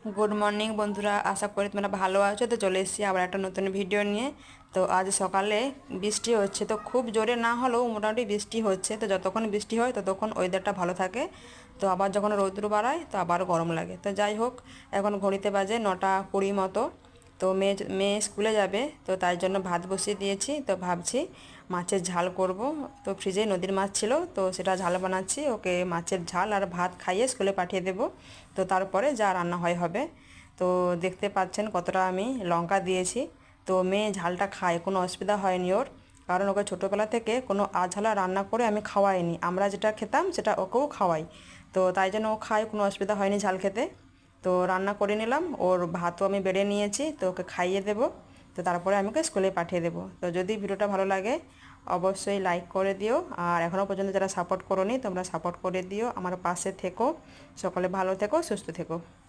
Good morning বন্ধুরা, আশা করি তোমরা ভালো আছো। তো চলে এসেছি আবার একটা নতুন ভিডিও নিয়ে। তো আজ সকালে বৃষ্টি হচ্ছে, তো খুব জোরে না হলেও মোটামুটি বৃষ্টি হচ্ছে। তো যতক্ষণ বৃষ্টি হয় ততক্ষণ ওয়েদারটা ভালো থাকে। তো আবার যখন রৌদ্র বাড়ায় তো আবার গরম লাগে। তো যাই হোক, এখন ঘড়িতে বাজে 9:20 মতো। তো মেয়ে মেয়ে স্কুলে যাবে, তো তাই জন্য ভাত বসিয়ে দিয়েছি। তো ভাবছি মাছের ঝাল করব। তো ফ্রিজে নদীর মাছ ছিল, তো সেটা ঝাল বানাচ্ছি। ওকে মাছের ঝাল আর ভাত খাইয়ে স্কুলে পাঠিয়ে দেব। তো তারপরে যা রান্না হয় হবে। তো দেখতে পাচ্ছেন কতটা আমি লঙ্কা দিয়েছি। তো মেয়ে ঝালটা খায়, কোনো অসুবিধা হয়নি ওর। কারণ ওকে ছোটোবেলা থেকে কোনো আঝালা রান্না করে আমি খাওয়াইনি। আমরা যেটা খেতাম সেটা ওকেও খাওয়াই। তো তাই জন্য ও খায়, কোনো অসুবিধা হয়নি ঝাল খেতে। তো রান্না করে নিলাম, ওর ভাতও আমি বেড়ে নিয়েছি, তো ওকে খাইয়ে দেবো। তো তারপরে আমি ওকে স্কুলে পাঠিয়ে দেবো। তো যদি ভিডিওটা ভালো লাগে অবশ্যই লাইক করে দিও। আর এখনও পর্যন্ত যারা সাপোর্ট করোনি তোমরা সাপোর্ট করে দিও, আমার পাশে থেকো। সকলে ভালো থেকো, সুস্থ থেকো।